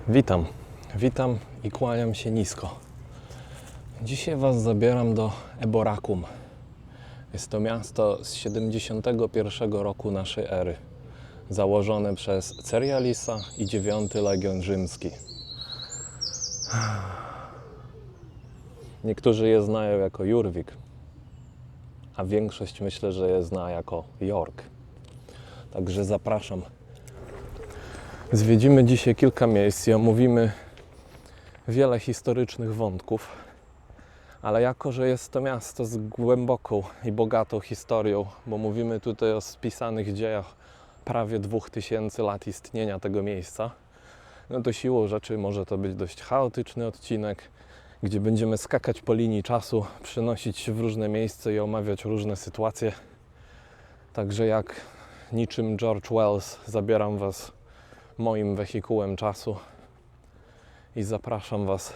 Witam i kłaniam się nisko. Dzisiaj Was zabieram do Eboracum. Jest to miasto z 71 roku naszej ery, założone przez Cerialisa i 9 Legion Rzymski. Niektórzy je znają jako Jurwik, a większość myślę, że je zna jako York. Także zapraszam. Zwiedzimy dzisiaj kilka miejsc i omówimy wiele historycznych wątków, ale jako, że jest to miasto z głęboką i bogatą historią, bo mówimy tutaj o spisanych dziejach prawie 2000 lat istnienia tego miejsca, no to siłą rzeczy może to być dość chaotyczny odcinek, gdzie będziemy skakać po linii czasu, przenosić się w różne miejsca i omawiać różne sytuacje. Także jak niczym George Wells zabieram Was moim wehikułem czasu i zapraszam Was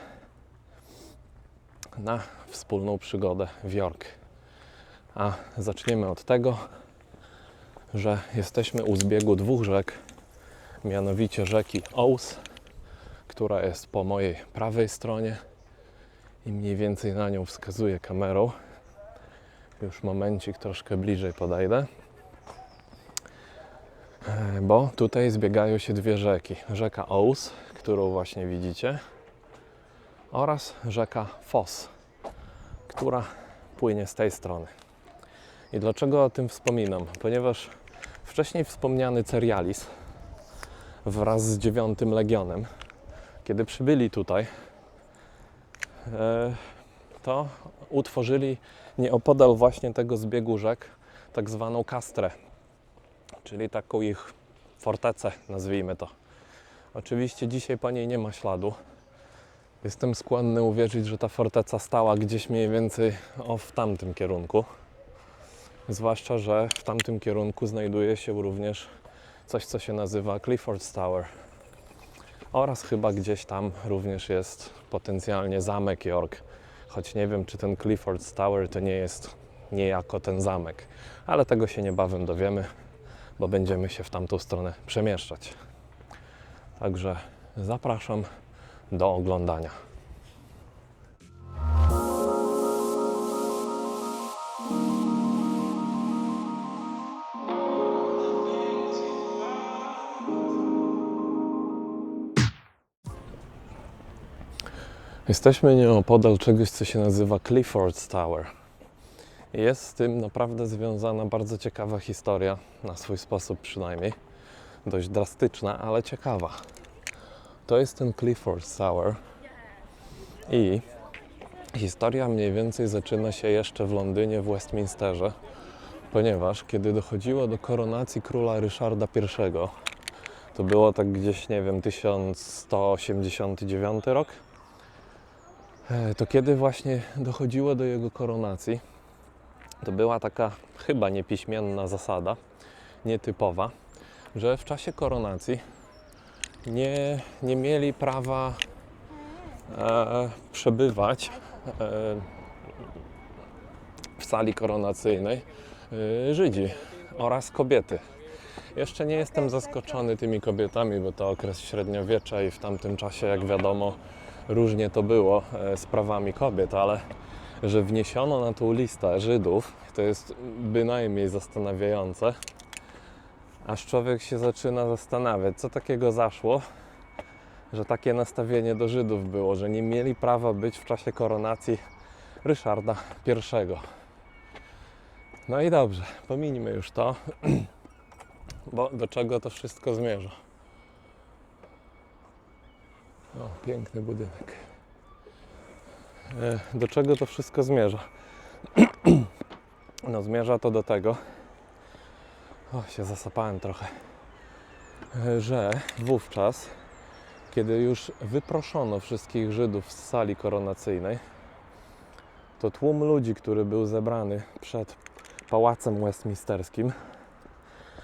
na wspólną przygodę w York. A zaczniemy od tego, że jesteśmy u zbiegu dwóch rzek, mianowicie rzeki Ouse, która jest po mojej prawej stronie i mniej więcej na nią wskazuję kamerą. Już momencik, troszkę bliżej podejdę. Bo tutaj zbiegają się dwie rzeki. Rzeka Ouse, którą właśnie widzicie, oraz rzeka Foss, która płynie z tej strony. I dlaczego o tym wspominam? Ponieważ wcześniej wspomniany Cerialis wraz z 9 Legionem, kiedy przybyli tutaj, to utworzyli nieopodal właśnie tego zbiegu rzek tak zwaną kastrę, czyli taką ich fortecę, nazwijmy to. Oczywiście dzisiaj po niej nie ma śladu. Jestem skłonny uwierzyć, że ta forteca stała gdzieś mniej więcej w tamtym kierunku. Zwłaszcza, że w tamtym kierunku znajduje się również coś, co się nazywa Clifford's Tower. Oraz chyba gdzieś tam również jest potencjalnie zamek York. Choć nie wiem, czy ten Clifford's Tower to nie jest niejako ten zamek. Ale tego się niebawem dowiemy, bo będziemy się w tamtą stronę przemieszczać. Także zapraszam do oglądania. Jesteśmy nieopodal czegoś, co się nazywa Clifford's Tower. Jest z tym naprawdę związana bardzo ciekawa historia, na swój sposób przynajmniej. Dość drastyczna, ale ciekawa. To jest ten Clifford's Tower i historia mniej więcej zaczyna się jeszcze w Londynie, w Westminsterze, ponieważ kiedy dochodziło do koronacji króla Ryszarda I, to było tak gdzieś, nie wiem, 1189 rok, to kiedy właśnie dochodziło do jego koronacji, to była taka chyba niepiśmienna zasada, nietypowa, że w czasie koronacji nie mieli prawa przebywać w sali koronacyjnej Żydzi oraz kobiety. Jeszcze nie jestem zaskoczony tymi kobietami, bo to okres średniowiecza i w tamtym czasie, jak wiadomo, różnie to było z prawami kobiet, ale że wniesiono na tą listę Żydów, to jest bynajmniej zastanawiające. Aż człowiek się zaczyna zastanawiać, co takiego zaszło, że takie nastawienie do Żydów było, że nie mieli prawa być w czasie koronacji Ryszarda I. No i dobrze, pomińmy już to, bo do czego to wszystko zmierza. O, piękny budynek. Do czego to wszystko zmierza? No, zmierza to do tego, się zasapałem trochę, że wówczas, kiedy już wyproszono wszystkich Żydów z sali koronacyjnej, to tłum ludzi, który był zebrany przed Pałacem Westminsterskim,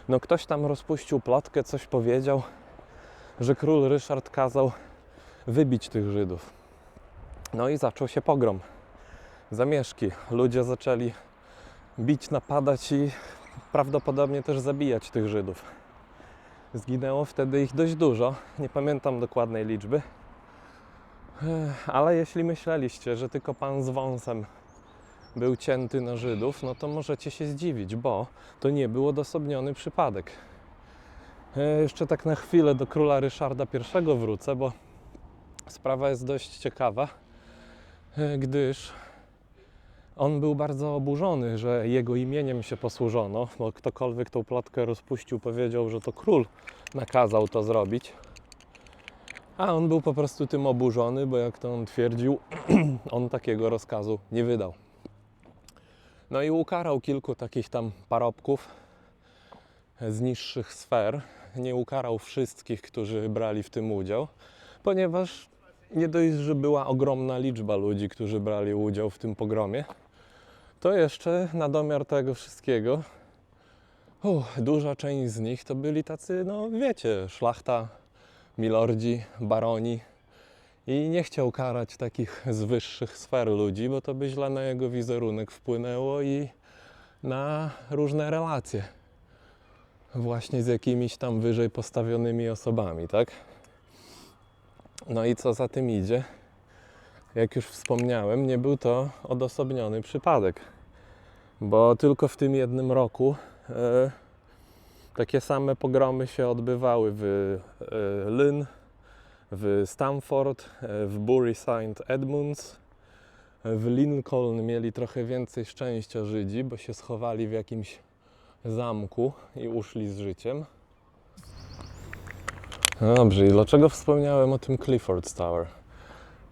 no ktoś tam rozpuścił plotkę, coś powiedział, że król Ryszard kazał wybić tych Żydów. No i zaczął się pogrom, zamieszki. Ludzie zaczęli bić, napadać i prawdopodobnie też zabijać tych Żydów. Zginęło wtedy ich dość dużo, nie pamiętam dokładnej liczby. Ale jeśli myśleliście, że tylko pan z wąsem był cięty na Żydów, no to możecie się zdziwić, bo to nie był odosobniony przypadek. Jeszcze tak na chwilę do króla Ryszarda I wrócę, bo sprawa jest dość ciekawa, gdyż on był bardzo oburzony, że jego imieniem się posłużono, bo ktokolwiek tą plotkę rozpuścił, powiedział, że to król nakazał to zrobić. A on był po prostu tym oburzony, bo jak to on twierdził, on takiego rozkazu nie wydał. No i ukarał kilku takich tam parobków z niższych sfer. Nie ukarał wszystkich, którzy brali w tym udział, ponieważ nie dość, że była ogromna liczba ludzi, którzy brali udział w tym pogromie, to jeszcze na domiar tego wszystkiego duża część z nich to byli tacy, no wiecie, szlachta, milordzi, baroni i nie chciał karać takich z wyższych sfer ludzi, bo to by źle na jego wizerunek wpłynęło i na różne relacje właśnie z jakimiś tam wyżej postawionymi osobami, tak? No i co za tym idzie? Jak już wspomniałem, nie był to odosobniony przypadek, bo tylko w tym jednym roku takie same pogromy się odbywały w Lynn, w Stamford, w Bury St. Edmunds. W Lincoln mieli trochę więcej szczęścia Żydzi, bo się schowali w jakimś zamku i uszli z życiem. No dobrze, i dlaczego wspomniałem o tym Clifford's Tower?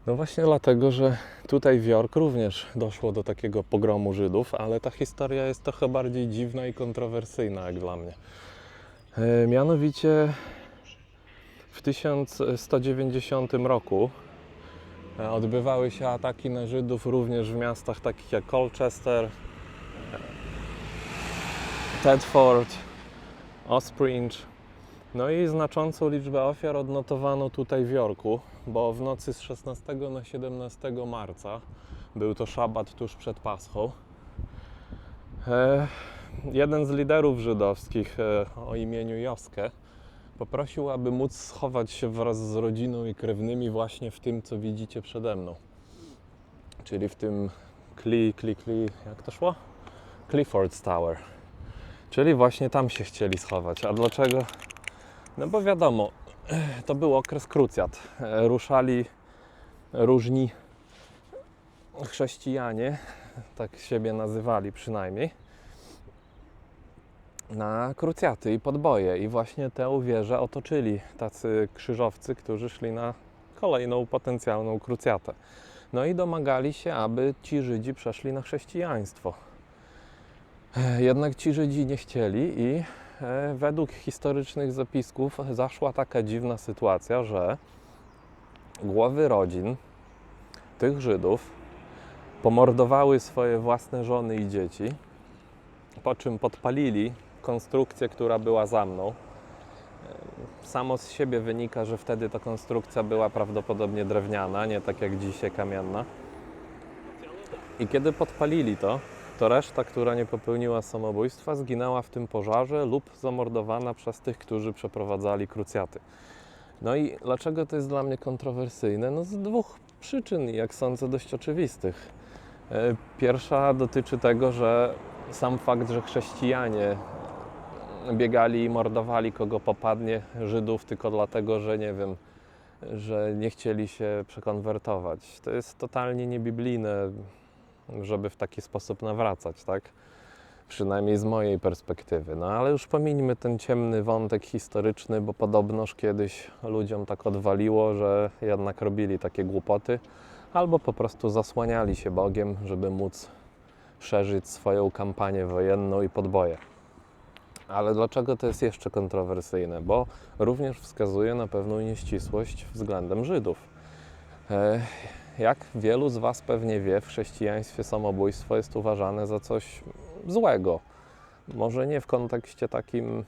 No właśnie dlatego, że tutaj w York również doszło do takiego pogromu Żydów, ale ta historia jest trochę bardziej dziwna i kontrowersyjna jak dla mnie. Mianowicie w 1190 roku odbywały się ataki na Żydów również w miastach takich jak Colchester, Thetford, Ospringe. No i znaczącą liczbę ofiar odnotowano tutaj w Yorku, bo w nocy z 16 na 17 marca, był to szabat tuż przed Paschą, jeden z liderów żydowskich o imieniu Joskę poprosił, aby móc schować się wraz z rodziną i krewnymi właśnie w tym, co widzicie przede mną. Czyli w tym jak to szło? Clifford's Tower. Czyli właśnie tam się chcieli schować. A dlaczego? No bo wiadomo, to był okres krucjat. Ruszali różni chrześcijanie, tak siebie nazywali przynajmniej, na krucjaty i podboje. I właśnie tę wieżę otoczyli tacy krzyżowcy, którzy szli na kolejną potencjalną krucjatę. No i domagali się, aby ci Żydzi przeszli na chrześcijaństwo. Jednak ci Żydzi nie chcieli i według historycznych zapisków zaszła taka dziwna sytuacja, że głowy rodzin tych Żydów pomordowały swoje własne żony i dzieci, po czym podpalili konstrukcję, która była za mną. Samo z siebie wynika, że wtedy ta konstrukcja była prawdopodobnie drewniana, nie tak jak dzisiaj kamienna. I kiedy podpalili to reszta, która nie popełniła samobójstwa, zginęła w tym pożarze lub zamordowana przez tych, którzy przeprowadzali krucjaty. No i dlaczego to jest dla mnie kontrowersyjne? No z dwóch przyczyn, jak sądzę, dość oczywistych. Pierwsza dotyczy tego, że sam fakt, że chrześcijanie biegali i mordowali kogo popadnie, Żydów, tylko dlatego, że nie wiem, że nie chcieli się przekonwertować. To jest totalnie niebiblijne, żeby w taki sposób nawracać, tak? Przynajmniej z mojej perspektywy. No ale już pomińmy ten ciemny wątek historyczny, bo podobnoż kiedyś ludziom tak odwaliło, że jednak robili takie głupoty, albo po prostu zasłaniali się Bogiem, żeby móc szerzyć swoją kampanię wojenną i podboje. Ale dlaczego to jest jeszcze kontrowersyjne? Bo również wskazuje na pewną nieścisłość względem Żydów. Jak wielu z Was pewnie wie, w chrześcijaństwie samobójstwo jest uważane za coś złego. Może nie w kontekście takim,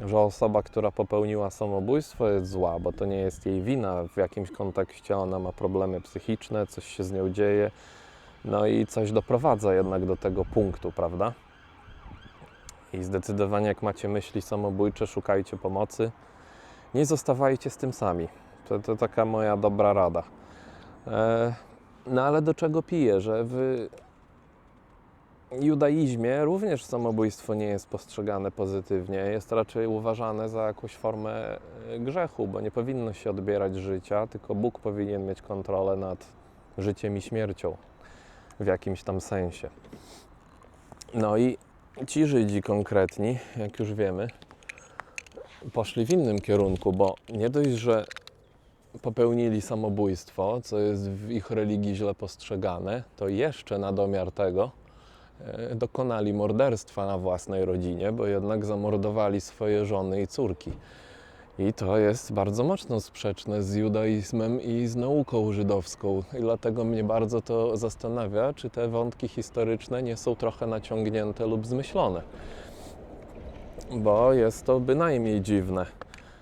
że osoba, która popełniła samobójstwo, jest zła, bo to nie jest jej wina. W jakimś kontekście ona ma problemy psychiczne, coś się z nią dzieje, no i coś doprowadza jednak do tego punktu, prawda? I zdecydowanie jak macie myśli samobójcze, szukajcie pomocy. Nie zostawajcie z tym sami. To taka moja dobra rada. No ale do czego piję? Że w judaizmie również samobójstwo nie jest postrzegane pozytywnie. Jest raczej uważane za jakąś formę grzechu, bo nie powinno się odbierać życia, tylko Bóg powinien mieć kontrolę nad życiem i śmiercią w jakimś tam sensie. No i ci Żydzi konkretni, jak już wiemy, poszli w innym kierunku, bo nie dość, że popełnili samobójstwo, co jest w ich religii źle postrzegane, to jeszcze na domiar tego dokonali morderstwa na własnej rodzinie, bo jednak zamordowali swoje żony i córki. I to jest bardzo mocno sprzeczne z judaizmem i z nauką żydowską. I dlatego mnie bardzo to zastanawia, czy te wątki historyczne nie są trochę naciągnięte lub zmyślone. Bo jest to bynajmniej dziwne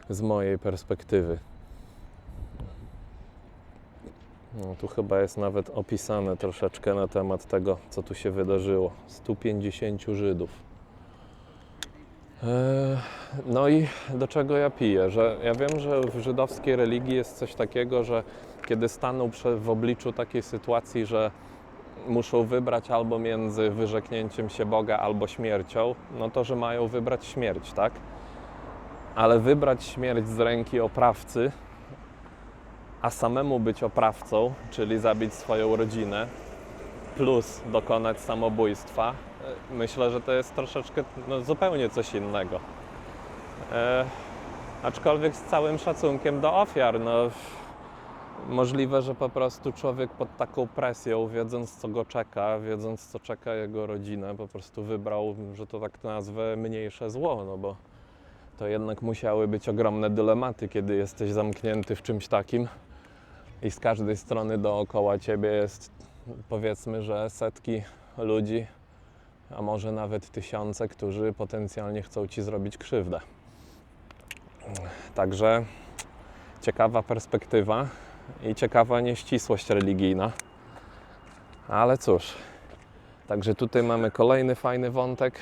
z mojej perspektywy. No, tu chyba jest nawet opisane troszeczkę na temat tego, co tu się wydarzyło. 150 Żydów. No i do czego ja piję? Że ja wiem, że w żydowskiej religii jest coś takiego, że kiedy staną w obliczu takiej sytuacji, że muszą wybrać albo między wyrzeknięciem się Boga, albo śmiercią, no to, że mają wybrać śmierć, tak? Ale wybrać śmierć z ręki oprawcy, a samemu być oprawcą, czyli zabić swoją rodzinę, plus dokonać samobójstwa, myślę, że to jest troszeczkę zupełnie coś innego. Aczkolwiek z całym szacunkiem do ofiar, możliwe, że po prostu człowiek pod taką presją, wiedząc co go czeka, wiedząc co czeka jego rodzinę, po prostu wybrał, że to tak nazwę, mniejsze zło, no bo to jednak musiały być ogromne dylematy, kiedy jesteś zamknięty w czymś takim i z każdej strony dookoła ciebie jest, powiedzmy, że setki ludzi, a może nawet tysiące, którzy potencjalnie chcą ci zrobić krzywdę. Także ciekawa perspektywa i ciekawa nieścisłość religijna. Ale cóż, także tutaj mamy kolejny fajny wątek.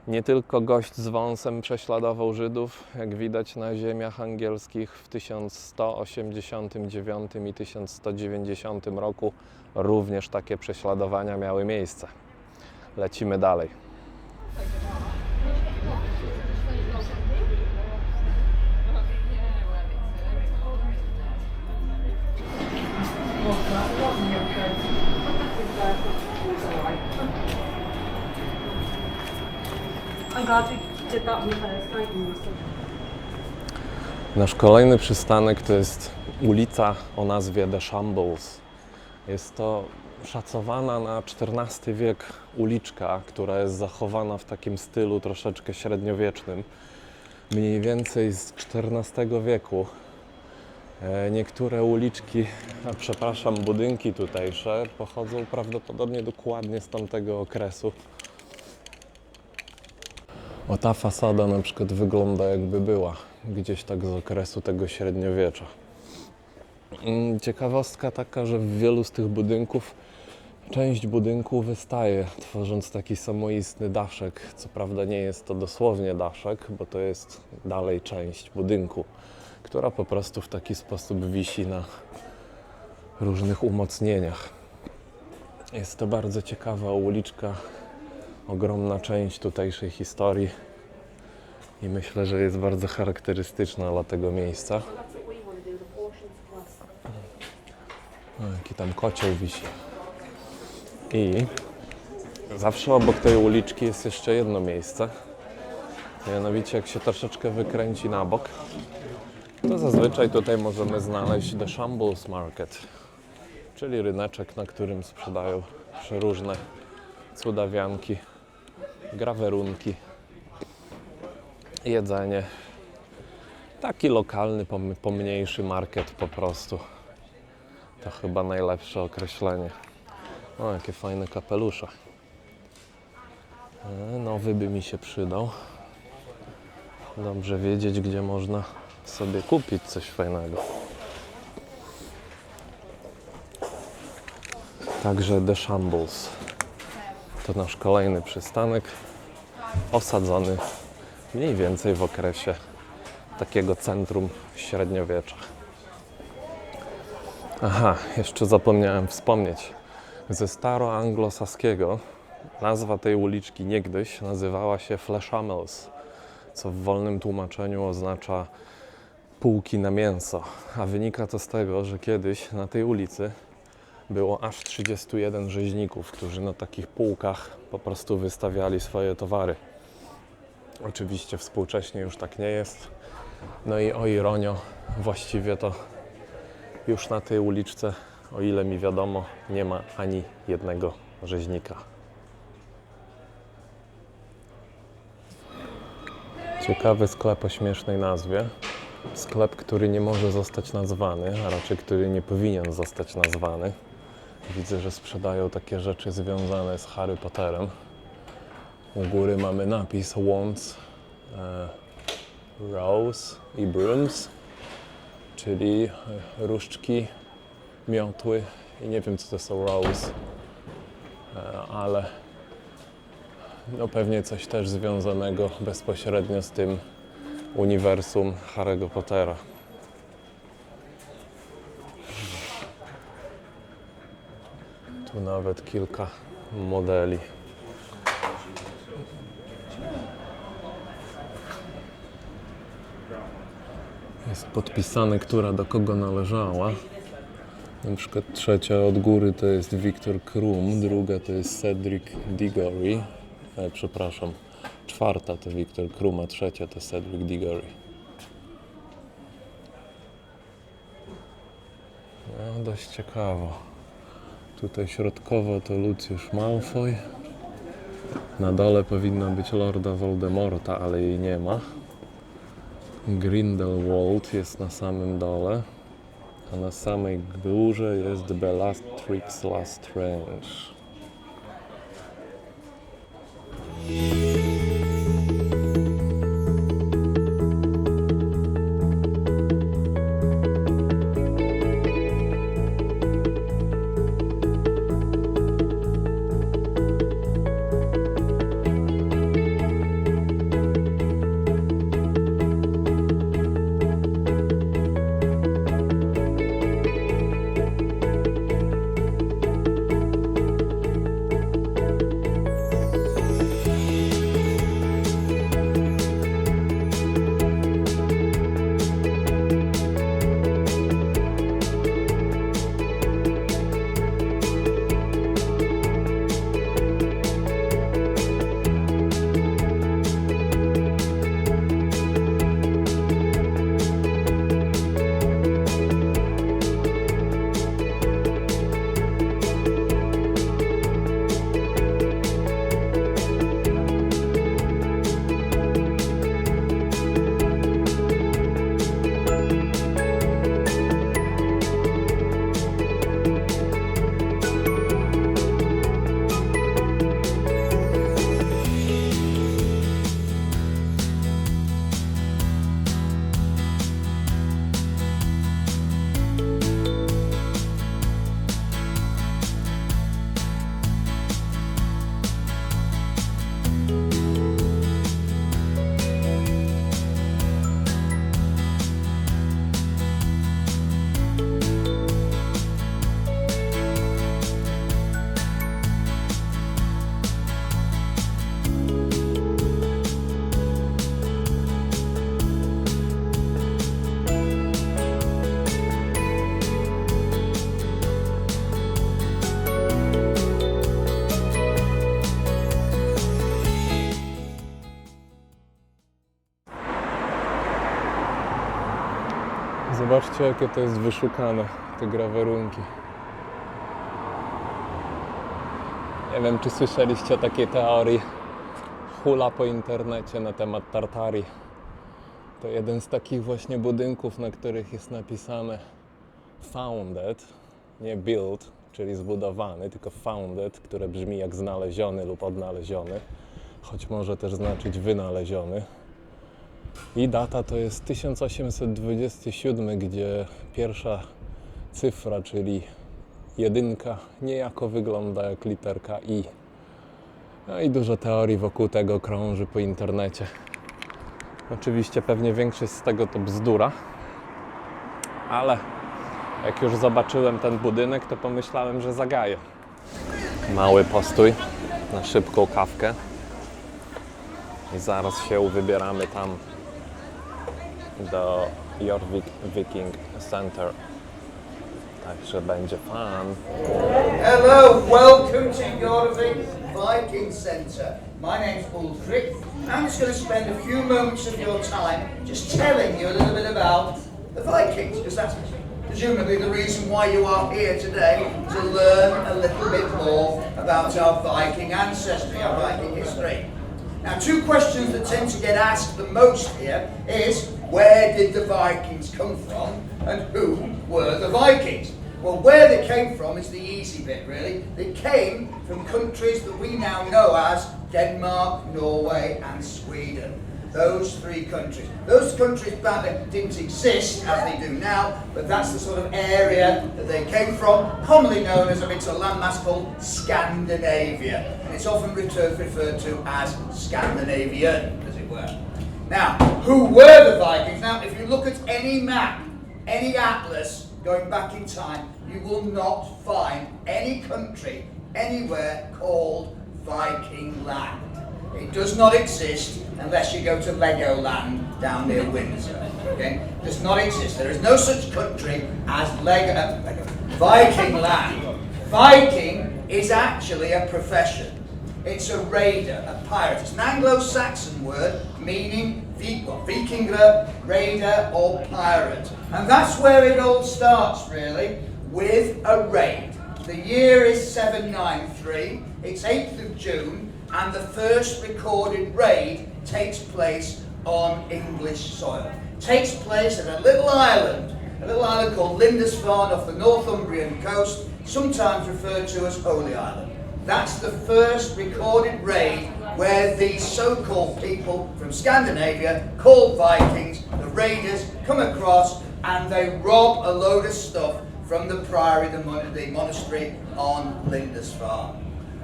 Nie tylko gość z wąsem prześladował Żydów, jak widać na ziemiach angielskich w 1189 i 1190 roku również takie prześladowania miały miejsce. Lecimy dalej. Nasz kolejny przystanek to jest ulica o nazwie The Shambles. Jest to szacowana na XIV wiek uliczka, która jest zachowana w takim stylu troszeczkę średniowiecznym, mniej więcej z XIV wieku. Niektóre uliczki, budynki tutejsze pochodzą prawdopodobnie dokładnie z tamtego okresu. O, ta fasada na przykład wygląda jakby była gdzieś tak z okresu tego średniowiecza. Ciekawostka taka, że w wielu z tych budynków część budynku wystaje, tworząc taki samoistny daszek. Co prawda nie jest to dosłownie daszek, bo to jest dalej część budynku, która po prostu w taki sposób wisi na różnych umocnieniach. Jest to bardzo ciekawa uliczka, ogromna część tutejszej historii i myślę, że jest bardzo charakterystyczna dla tego miejsca. O, jaki tam kocioł wisi. I zawsze obok tej uliczki jest jeszcze jedno miejsce. Mianowicie jak się troszeczkę wykręci na bok, to zazwyczaj tutaj możemy znaleźć The Shambles Market, czyli ryneczek, na którym sprzedają przeróżne cudawianki, grawerunki, jedzenie. Taki lokalny, pomniejszy market po prostu. To chyba najlepsze określenie. O, jakie fajne kapelusze. Nowy by mi się przydał. Dobrze wiedzieć, gdzie można sobie kupić coś fajnego. Także The Shambles. To nasz kolejny przystanek. osadzony mniej więcej w okresie takiego centrum średniowiecza. Aha, jeszcze zapomniałem wspomnieć. Ze staroanglosaskiego nazwa tej uliczki niegdyś nazywała się Fleshamels, co w wolnym tłumaczeniu oznacza półki na mięso. A wynika to z tego, że kiedyś na tej ulicy było aż 31 rzeźników, którzy na takich półkach po prostu wystawiali swoje towary. Oczywiście współcześnie już tak nie jest. No i o ironio, właściwie to już na tej uliczce, o ile mi wiadomo, nie ma ani jednego rzeźnika. Ciekawy sklep o śmiesznej nazwie. Sklep, który nie może zostać nazwany, a raczej który nie powinien zostać nazwany. Widzę, że sprzedają takie rzeczy związane z Harry Potterem. U góry mamy napis Wands, Rose i Brooms, czyli różdżki, miotły i nie wiem, co to są rose, ale no pewnie coś też związanego bezpośrednio z tym uniwersum Harry'ego Pottera. Tu nawet kilka modeli. Jest podpisane, która do kogo należała. Na przykład trzecia od góry to jest Viktor Krum, druga to jest Cedric Diggory. Przepraszam, czwarta to Viktor Krum, a trzecia to Cedric Diggory. No, dość ciekawo. Tutaj środkowo to Lucius Malfoy. Na dole powinna być Lorda Voldemorta, ale jej nie ma. Grindelwald jest na samym dole, a na samej górze jest Bellatrix Lestrange. Zobaczcie, jakie to jest wyszukane, te grawerunki. Nie wiem, czy słyszeliście o takiej teorii. Hula po internecie na temat Tartarii. To jeden z takich właśnie budynków, na których jest napisane founded, nie built, czyli zbudowany, tylko founded, które brzmi jak znaleziony lub odnaleziony, choć może też znaczyć wynaleziony. I data to jest 1827, gdzie pierwsza cyfra, czyli jedynka, niejako wygląda jak literka I. No i dużo teorii wokół tego krąży po internecie. Oczywiście pewnie większość z tego to bzdura, ale jak już zobaczyłem ten budynek, to pomyślałem, że zagaję. Mały postój na szybką kawkę i zaraz się wybieramy tam do Jorvik Viking Center. Także będzie fun. Hello, welcome to Jorvik Viking Center. My name's Ulrich. I'm just going to spend a few moments of your time just telling you a little bit about the Vikings, because that's presumably the reason why you are here today, to learn a little bit more about our Viking ancestry, our Viking history. Now, two questions that tend to get asked the most here is, where did the Vikings come from and who were the Vikings? Well, where they came from is the easy bit, really. They came from countries that we now know as Denmark, Norway and Sweden. Those three countries. Those countries back then didn't exist as they do now, but that's the sort of area that they came from, commonly known as a bit of landmass called Scandinavia. And it's often referred to as Scandinavian, as it were. Now, who were the Vikings? Now, if you look at any map, any atlas, going back in time, you will not find any country anywhere called Viking land. It does not exist unless you go to Legoland down near Windsor. Okay? It does not exist. There is no such country as Viking land. Viking is actually a profession. It's a raider, a pirate. It's an Anglo-Saxon word meaning Vikinger, raider or pirate. And that's where it all starts, really, with a raid. The year is 793, it's 8th of June, and the first recorded raid takes place on English soil. It takes place at a little island called Lindisfarne off the Northumbrian coast, sometimes referred to as Holy Island. That's the first recorded raid where these so-called people from Scandinavia, called Vikings, the raiders, come across and they rob a load of stuff from the priory, the monastery on Lindisfarne.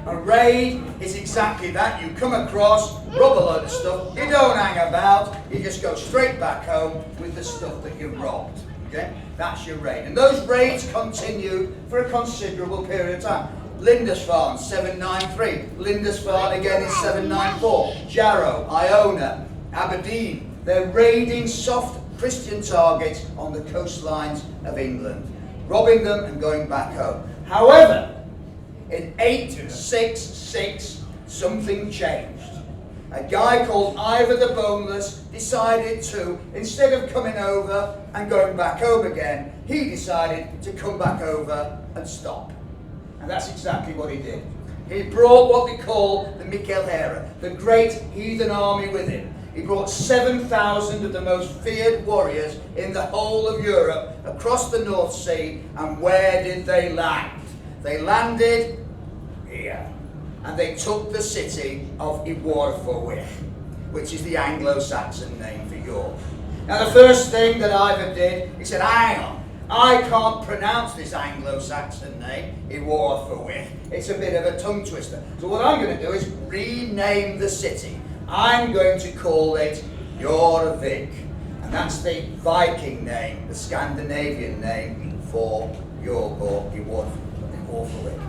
A raid is exactly that. You come across, rob a load of stuff, you don't hang about, you just go straight back home with the stuff that you robbed. Okay? That's your raid. And those raids continued for a considerable period of time. Lindisfarne, 793. Lindisfarne again is 794. Jarrow, Iona, Aberdeen. They're raiding soft Christian targets on the coastlines of England, robbing them and going back home. However, in 866, something changed. A guy called Ivor the Boneless decided to, instead of coming over and going back home again, he decided to come back over and stop. And that's exactly what he did. He brought what they call the Mikelhera, the great heathen army with him. He brought 7,000 of the most feared warriors in the whole of Europe across the North Sea. And where did they land? They landed here. And they took the city of Iorwerth, which is the Anglo-Saxon name for York. Now the first thing that Ivor did, he said, hang on, I can't pronounce this Anglo-Saxon name, Iorwerth. It's a bit of a tongue twister. So what I'm going to do is rename the city. I'm going to call it Jorvik. And that's the Viking name, the Scandinavian name for York or Iorwerth.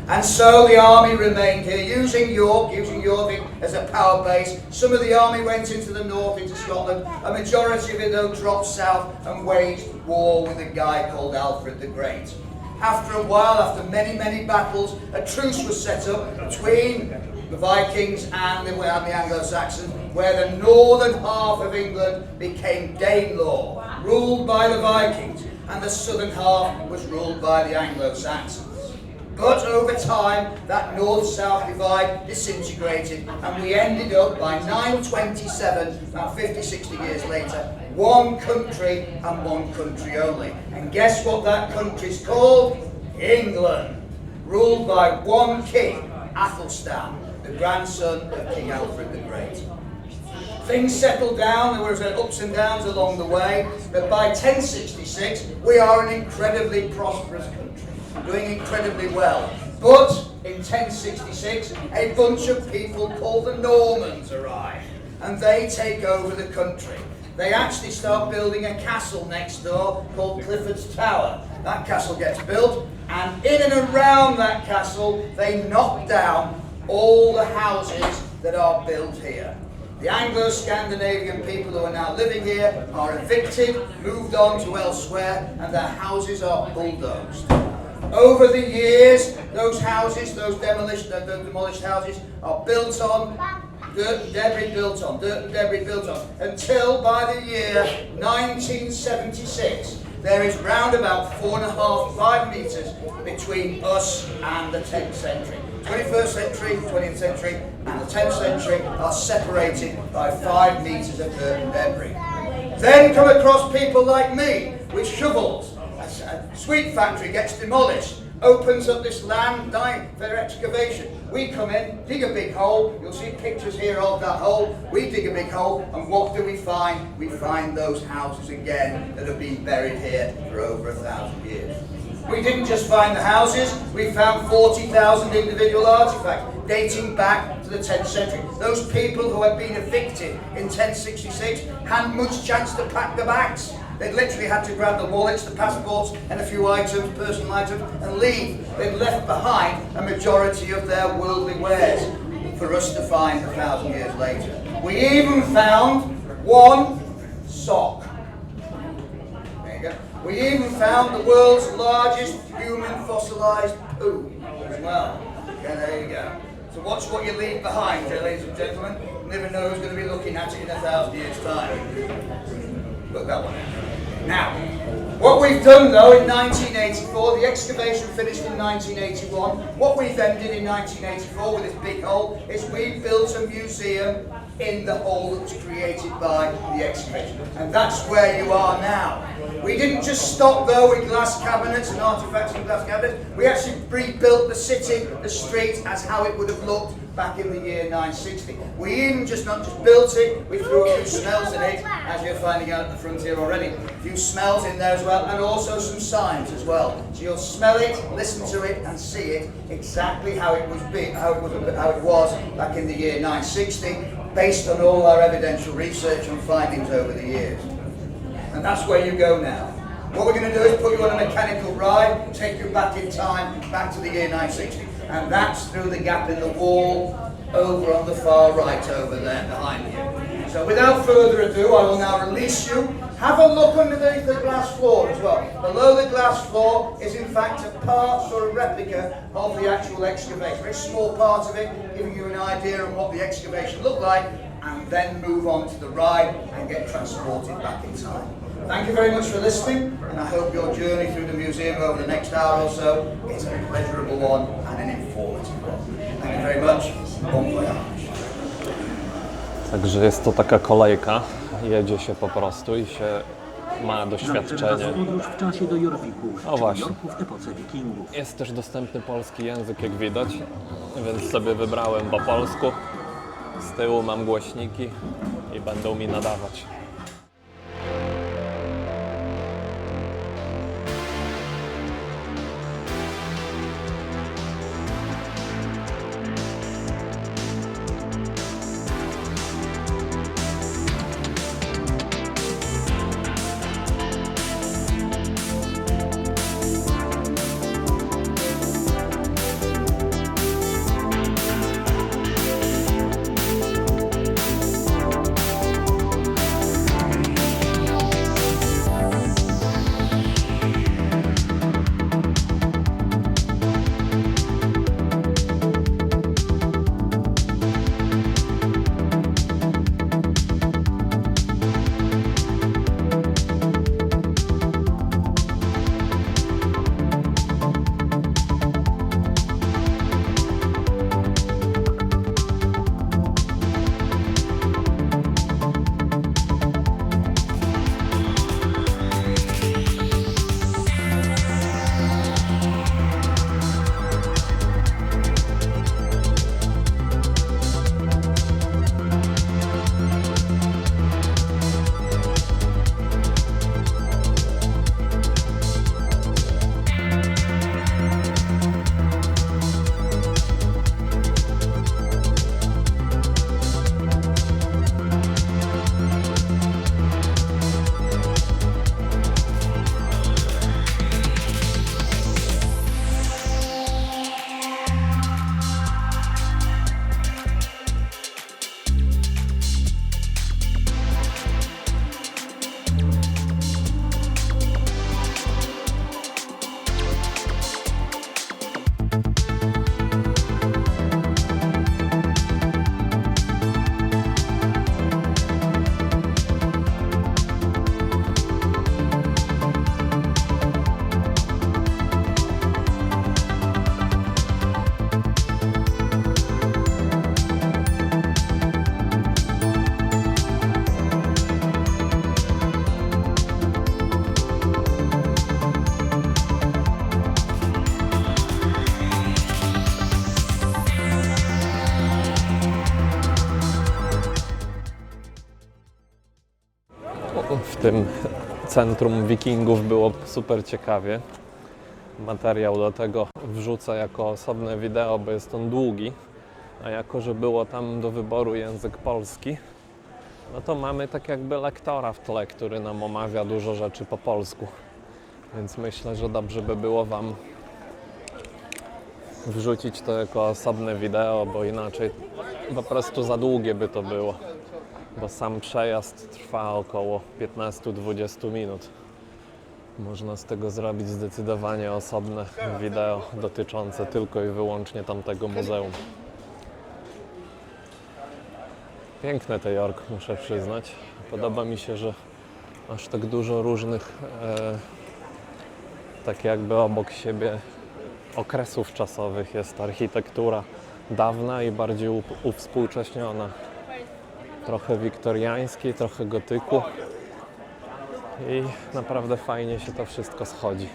And so the army remained here, using York, using Jorvik as a power base. Some of the army went into the north, into Scotland. A majority of it, though, dropped south and waged war with a guy called Alfred the Great. After a while, after many, many battles, a truce was set up between the Vikings and the Anglo-Saxons, where the northern half of England became Danelaw, ruled by the Vikings, and the southern half was ruled by the Anglo-Saxons. But over time, that north-south divide disintegrated, and we ended up, by 927, about 50, 60 years later, one country and one country only. And guess what that country's called? England. Ruled by one king, Athelstan, the grandson of King Alfred the Great. Things settled down, there were ups and downs along the way, but by 1066, we are an incredibly prosperous country, doing incredibly well. But in 1066, a bunch of people called the Normans arrive, and they take over the country. They actually start building a castle next door called Clifford's Tower. That castle gets built, and in and around that castle, they knock down all the houses that are built here. The Anglo-Scandinavian people who are now living here are evicted, moved on to elsewhere, and their houses are bulldozed. Over the years, those houses, those demolished houses, are built on, dirt and debris built on, dirt and debris built on, until by the year 1976, there is round about 4.5, 5 metres between us and the 10th century. 21st century, 20th century, and the 10th century are separated by 5 metres of dirt and debris. Then come across people like me with shovels. A sweet factory gets demolished, opens up this land for excavation. We come in, dig a big hole. You'll see pictures here of that hole. We dig a big hole, and what do we find? We find those houses again that have been buried here for over 1,000 years. We didn't just find the houses, we found 40,000 individual artifacts dating back to the 10th century. Those people who had been evicted in 1066 hadn't much chance to pack the bags. They literally had to grab the wallets, the passports, and a few items, personal items, and leave. They'd left behind a majority of their worldly wares for us to find 1,000 years later. We even found one sock. There you go. We even found the world's largest human fossilized poo as well. Yeah, there you go. So watch what you leave behind, ladies and gentlemen. You never know who's going to be looking at it in 1,000 years' time. Look that one out. Now, what we've done though in 1984, the excavation finished in 1981. What we then did in 1984 with this big hole is we built a museum in the hole that was created by the excavation. And that's where you are now. We didn't just stop though with glass cabinets and artifacts and glass cabinets. We actually rebuilt the city, the street, as how it would have looked back in the year 960. We even not just built it, we threw a few smells in it, as you're finding out at the front here already. A few smells in there as well, and also some signs as well. So you'll smell it, listen to it, and see it exactly how it was back in the year 960, based on all our evidential research and findings over the years. And that's where you go now. What we're going to do is put you on a mechanical ride, take you back in time, back to the year 960. And that's through the gap in the wall, over on the far right over there behind you. So without further ado, I will now release you. Have a look underneath the glass floor as well. Below the glass floor is in fact a part or a replica of the actual excavation. A very small part of it, giving you an idea of what the excavation looked like, and then move on to the ride and get transported back in time. Thank you very much for listening, and I hope your journey through the museum over the next hour or so is a pleasurable one and an informative one. Thank you very much. Bon voyage. Także jest to taka kolejka, jedzie się po prostu i się ma Zapraszam doświadczenie. Was w podróż w czasie do Jorviku, O czyli właśnie. Jorku w epoce wikingów. Jest też dostępny polski język, jak widać, więc sobie wybrałem po polsku. Z tyłu mam głośniki i będą mi nadawać. tym centrum wikingów było super ciekawie. Materiał do tego wrzucę jako osobne wideo, bo jest on długi, a jako, że było tam do wyboru język polski, no to mamy tak jakby lektora w tle, który nam omawia dużo rzeczy po polsku. Więc myślę, że dobrze by było Wam wrzucić to jako osobne wideo, bo inaczej po prostu za długie by to było. Bo sam przejazd trwa około 15-20 minut. Można z tego zrobić zdecydowanie osobne wideo dotyczące tylko i wyłącznie tamtego muzeum. Piękne te York, muszę przyznać. Podoba mi się, że aż tak dużo różnych tak jakby obok siebie okresów czasowych jest architektura dawna i bardziej uwspółcześniona. Trochę wiktoriańskiej, trochę gotyku i naprawdę fajnie się to wszystko schodzi.